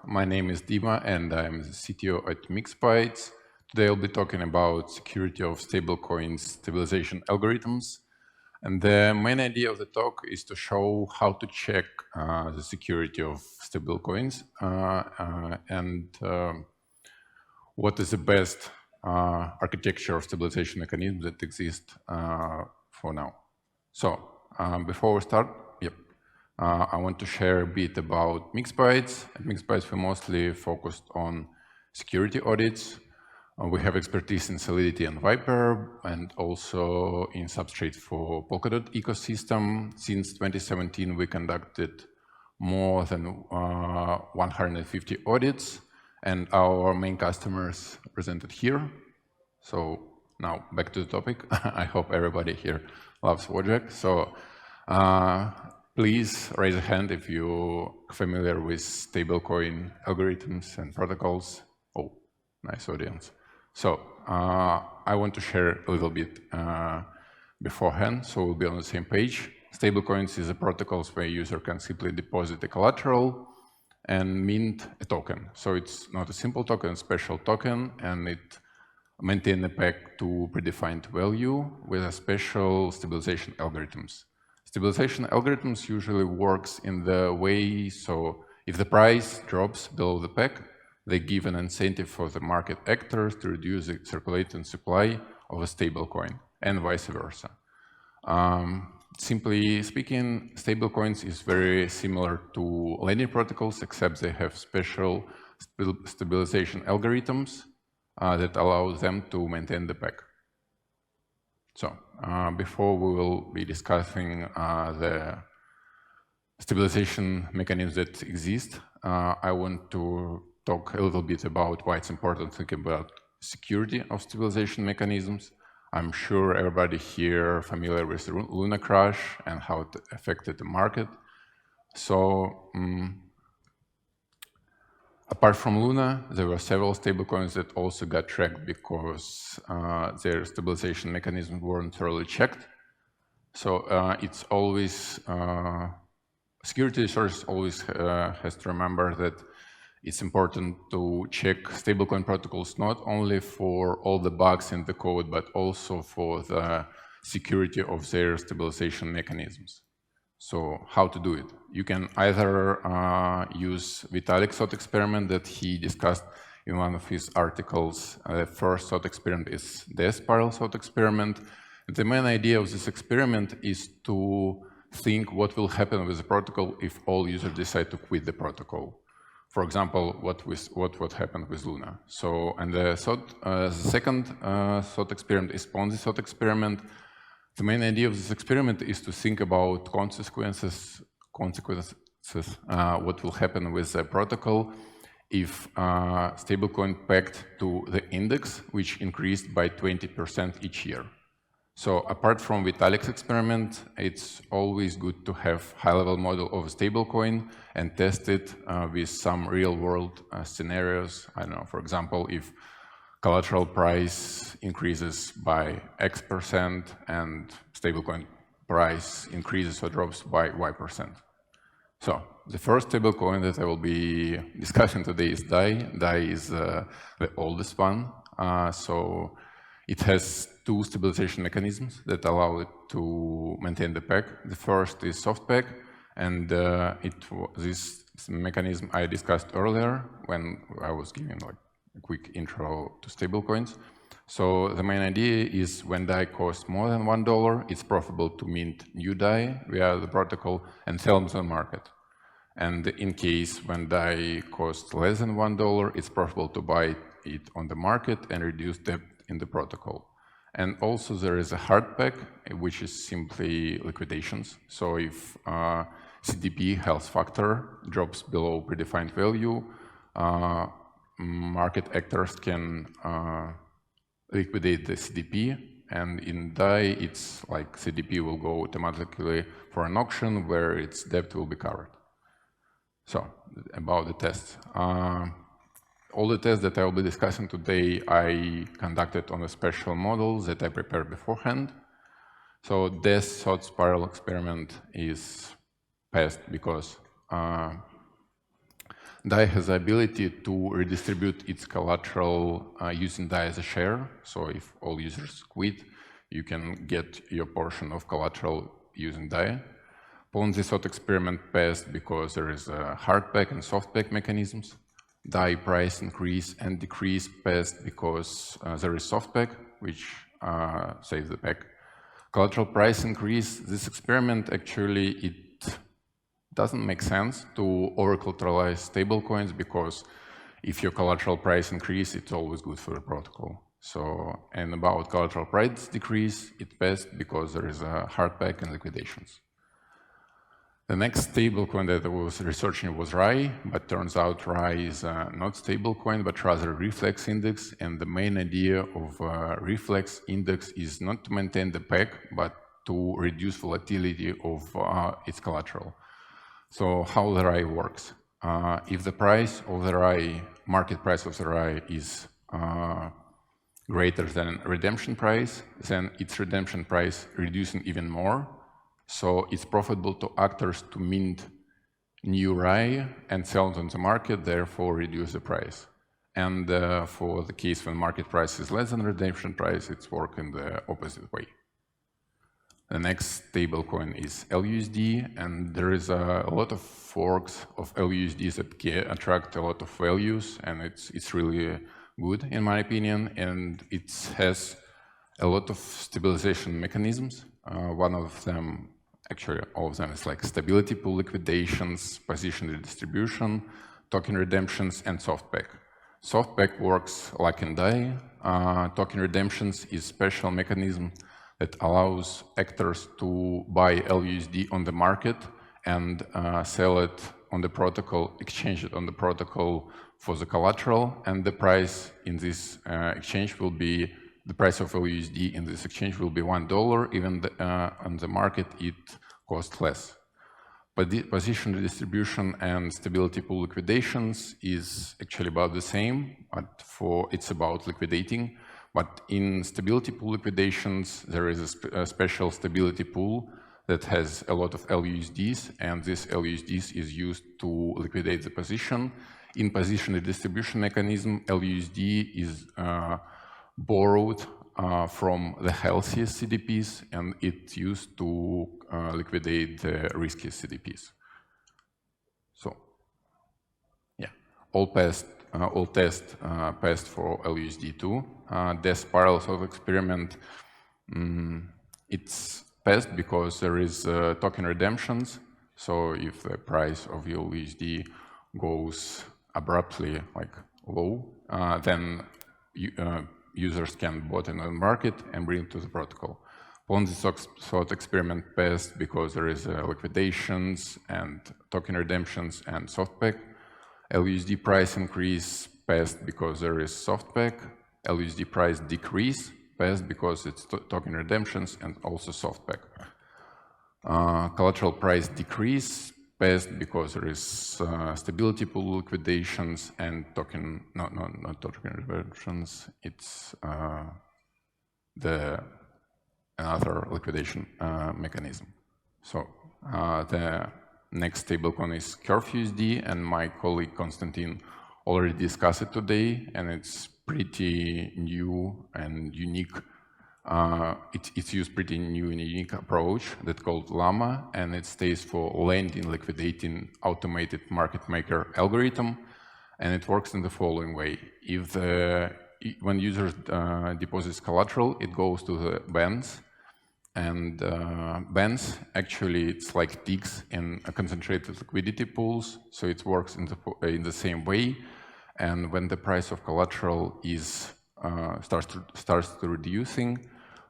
My name is Dima, and I'm the CTO at MixBytes. Today I'll be talking about security of stablecoins stabilization algorithms. And the main idea of the talk is to show how to check the security of stablecoins and what is the best architecture of stabilization mechanism that exists for now. So before we start, I want to share a bit about MixBytes. At MixBytes, we're mostly focused on security audits. We have expertise in Solidity and Viper, and also in Substrate for Polkadot ecosystem. Since 2017, we conducted more than 150 audits, and our main customers presented here. So now back to the topic. I hope everybody here loves Wojak. So please raise a hand if you're familiar with stablecoin algorithms and protocols. Oh, nice audience. So I want to share a little bit beforehand, so we'll be on the same page. Stablecoins is a protocol where a user can simply deposit a collateral and mint a token. So it's not a simple token, it's a special token, and it maintains a peg to predefined value with a special stabilization algorithms. Stabilization algorithms usually works in the way, so if the price drops below the peg, they give an incentive for the market actors to reduce the circulating supply of a stablecoin, and vice versa. Simply speaking, stablecoins is very similar to lending protocols, except they have special stabilization algorithms that allow them to maintain the peg. So before we will be discussing the stabilization mechanisms that exist, I want to talk a little bit about why it's important to think about security of stabilization mechanisms. I'm sure everybody here familiar with Luna crash and how it affected the market. So apart from Luna, there were several stablecoins that also got tracked because their stabilization mechanisms weren't thoroughly checked. So it's always, security research always has to remember that it's important to check stablecoin protocols not only for all the bugs in the code, but also for the security of their stabilization mechanisms. So how to do it? You can either use Vitalik's thought experiment that he discussed in one of his articles. The first thought experiment is the spiral thought experiment. And the main idea of this experiment is to think what will happen with the protocol if all users decide to quit the protocol. For example, what happened with Luna. So, and the second thought experiment is Ponzi thought experiment. The main idea of this experiment is to think about consequences, what will happen with the protocol if stablecoin pegged to the index, which increased by 20% each year. So apart from Vitalik's experiment, it's always good to have high-level model of a stablecoin and test it with some real-world scenarios. I don't know, for example, if collateral price increases by X% and stablecoin price increases or drops by Y%. So the first stablecoin that I will be discussing today is DAI. DAI is the oldest one. So it has two stabilization mechanisms that allow it to maintain the peg. The first is soft peg, and this mechanism I discussed earlier when I was giving like a quick intro to stablecoins. So the main idea is when DAI costs more than $1, it's profitable to mint new DAI via the protocol and sell them on the market. And in case when DAI costs less than $1, it's profitable to buy it on the market and reduce debt in the protocol. And also there is a hard peg, which is simply liquidations. So if CDP health factor drops below predefined value, market actors can liquidate the CDP, and in DAI it's like CDP will go automatically for an auction where its debt will be covered. So about the tests. All the tests that I will be discussing today, I conducted on a special model that I prepared beforehand. So this thought spiral experiment is passed because DAI has the ability to redistribute its collateral using DAI as a share. So if all users quit, you can get your portion of collateral using DAI. Ponzi thought experiment passed because there is a hard peg and soft peg mechanisms. DAI price increase and decrease passed because there is soft peg, which saves the peg. Collateral price increase, this experiment actually, it doesn't make sense to over-collateralize stablecoins because if your collateral price increase, it's always good for the protocol. So, and about collateral price decrease, it passed because there is a hard peg and liquidations. The next stablecoin that I was researching was RAI, but turns out RAI is not stablecoin, but rather reflex index. And the main idea of reflex index is not to maintain the peg, but to reduce volatility of its collateral. So how the RAI works? If the price of the RAI, market price of the RAI is greater than redemption price, then its redemption price reducing even more. So it's profitable to actors to mint new RAI and sell it on the market, therefore reduce the price. And for the case when market price is less than redemption price, it's work in the opposite way. The next stablecoin is LUSD, and there is a lot of forks of LUSDs that can attract a lot of values, and it's really good in my opinion, and it has a lot of stabilization mechanisms. One of them, actually all of them, is like stability pool liquidations, position redistribution, token redemptions, and soft peg. Soft peg works like in DAI. Token redemptions is special mechanism that allows actors to buy LUSD on the market and sell it on the protocol, exchange it on the protocol for the collateral, and the price in this exchange will be, the price of LUSD in this exchange will be $1, even on the market it costs less. But the position redistribution and stability pool liquidations is actually about the same, but it's about liquidating. But in stability pool liquidations, there is a special stability pool that has a lot of LUSDs, and this LUSDs is used to liquidate the position. In position redistribution mechanism, LUSD is borrowed from the healthiest CDPs, and it's used to liquidate the riskiest CDPs. So, yeah, all tests passed for LUSD2. The spiral thought experiment, it's passed because there is token redemptions. So if the price of LUSD goes abruptly like low, then users can bought in the market and bring it to the protocol. Ponzi thought experiment passed because there is liquidations and token redemptions and soft peg. LUSD price increase passed because there is soft peg. LUSD price decrease passed because it's token redemptions and also soft peg. Collateral price decrease passed because there is stability pool liquidations and token, not token redemptions, it's another liquidation mechanism. So the next stablecoin is CurveUSD, and my colleague Konstantin already discussed it today, and it's pretty new and unique. It's used pretty new and unique approach that's called Llama, and it stands for lending, liquidating, automated market maker algorithm, and it works in the following way. When users deposits collateral, it goes to the banks, and banks actually it's like ticks in concentrated liquidity pools, so it works in the same way. And when the price of collateral is starts to reducing,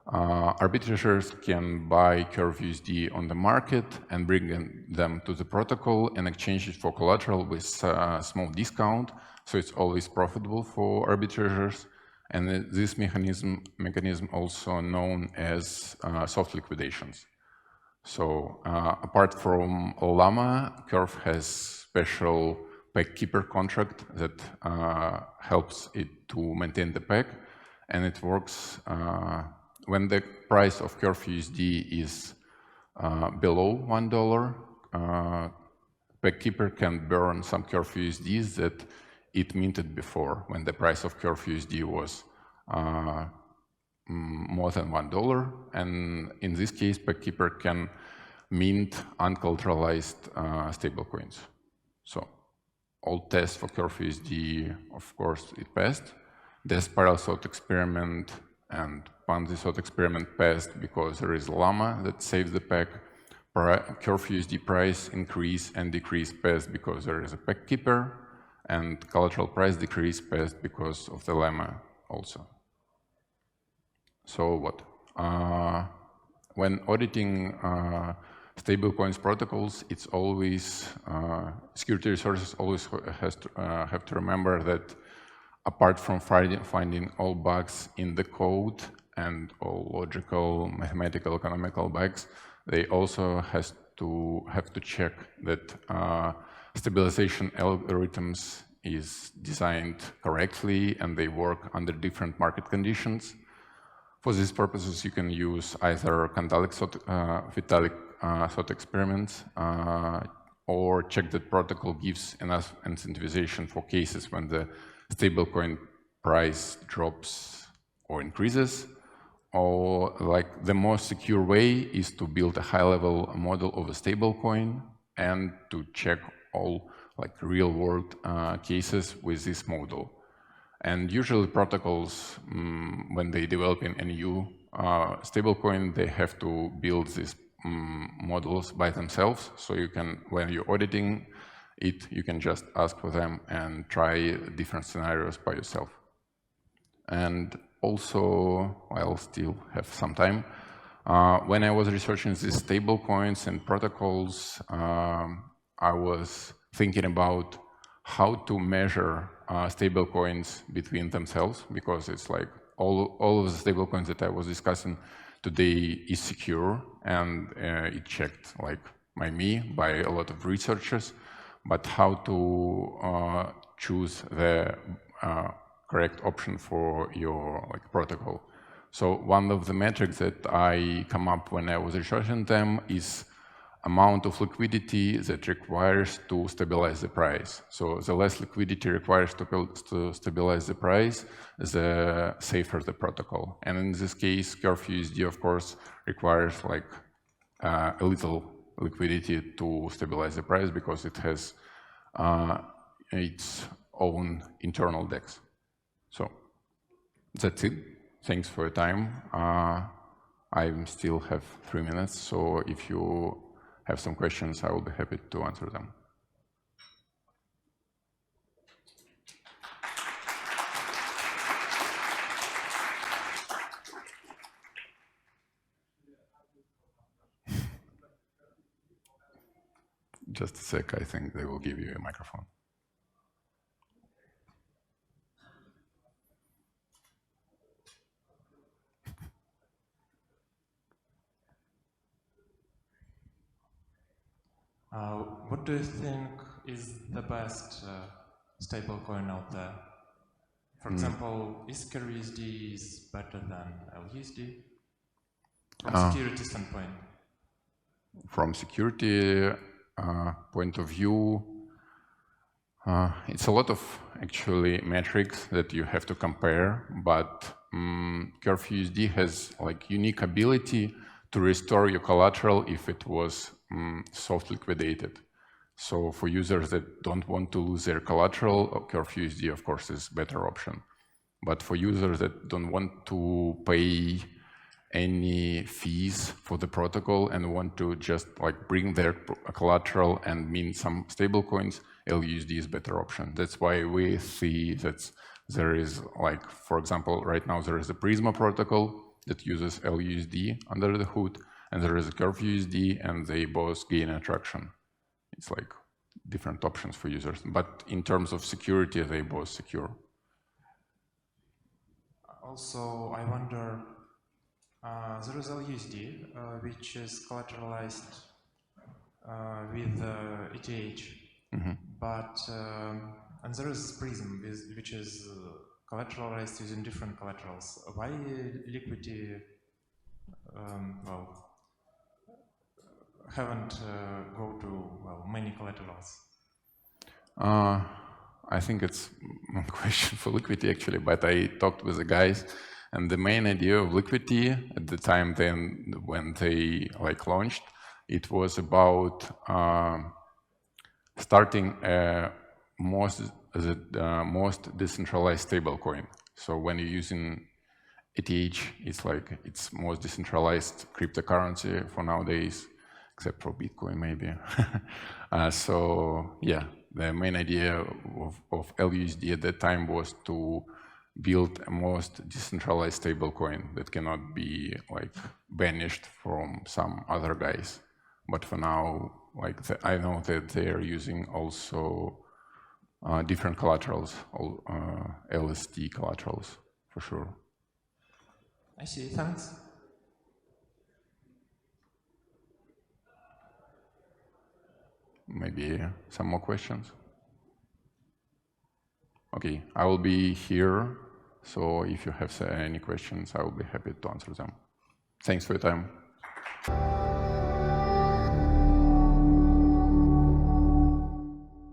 arbitrageurs can buy CurveUSD on the market and bring them to the protocol and exchange it for collateral with a small discount. So it's always profitable for arbitrageurs. And this mechanism also known as soft liquidations. So apart from Llama, Curve has special peg keeper contract that helps it to maintain the peg, and it works when the price of CurveUSD is below $1. Packkeeper can burn some Curve USDs that it minted before when the price of Curve USD was more than $1. And in this case, Packkeeper can mint uncollateralized stablecoins. So all tests for Curve USD, of course, it passed. The spiral thought experiment and Ponzi thought experiment passed because there is Llama that saves the pack. Curve USD price increase and decrease passed because there is a Packkeeper, and collateral price decrease passed because of the Llama also. So what? When auditing stablecoins protocols, it's always security resources always have to remember that apart from finding all bugs in the code and all logical, mathematical, economical bugs, they also have to check that stabilization algorithms is designed correctly and they work under different market conditions. For these purposes, you can use either Vitalik thought experiments or check that protocol gives enough incentivization for cases when the stablecoin price drops or increases, or like the most secure way is to build a high-level model of a stablecoin and to check all like real-world cases with this model. And usually protocols, when they develop a new stablecoin, they have to build these models by themselves. So you can, when you're auditing it, you can just ask for them and try different scenarios by yourself. And also, I'll still have some time. When I was researching these stablecoins and protocols, I was thinking about how to measure stablecoins between themselves, because it's like all of the stablecoins that I was discussing today is secure, and it checked like by me, by a lot of researchers, but how to choose the correct option for your like protocol. So one of the metrics that I come up when I was researching them is amount of liquidity that requires to stabilize the price. So the less liquidity requires to stabilize the price, the safer the protocol. And in this case, Curve USD, of course, requires like a little liquidity to stabilize the price because it has its own internal DEX. So that's it. Thanks for your time. I still have 3 minutes, so if you have some questions, I will be happy to answer them. Just a sec, I think they will give you a microphone. What do you think is the best stablecoin out there? For example, is SCURUSD is better than LUSD from security standpoint? From security point of view, it's a lot of actually metrics that you have to compare, but Curve USD has like unique ability to restore your collateral if it was soft liquidated. So for users that don't want to lose their collateral, Curve USD, of course, is a better option. But for users that don't want to pay any fees for the protocol and want to just like bring their collateral and mint some stablecoins, LUSD is a better option. That's why we see that there is like, for example, right now there is a Prisma protocol that uses LUSD under the hood, and there is a Curve USD, and they both gain attraction. It's like different options for users, but in terms of security, they both secure. Also, I wonder, there is LUSD, which is collateralized with ETH, but and there is Prism, which is collateralized using different collaterals. Why liquidity? Well, haven't go to many collaterals? I think it's a question for liquidity actually, but I talked with the guys, and the main idea of liquidity at the time then when they like launched, it was about starting the most decentralized stablecoin. So when you're using ETH, it's like it's most decentralized cryptocurrency for nowadays, except for Bitcoin maybe. So yeah, the main idea of LUSD at that time was to build a most decentralized stablecoin that cannot be like banished from some other guys. But for now, like I know that they are using also different collaterals, LSD collaterals for sure. I see, thanks. Maybe some more questions? Okay, I will be here, so if you have any questions, I will be happy to answer them. Thanks for your time.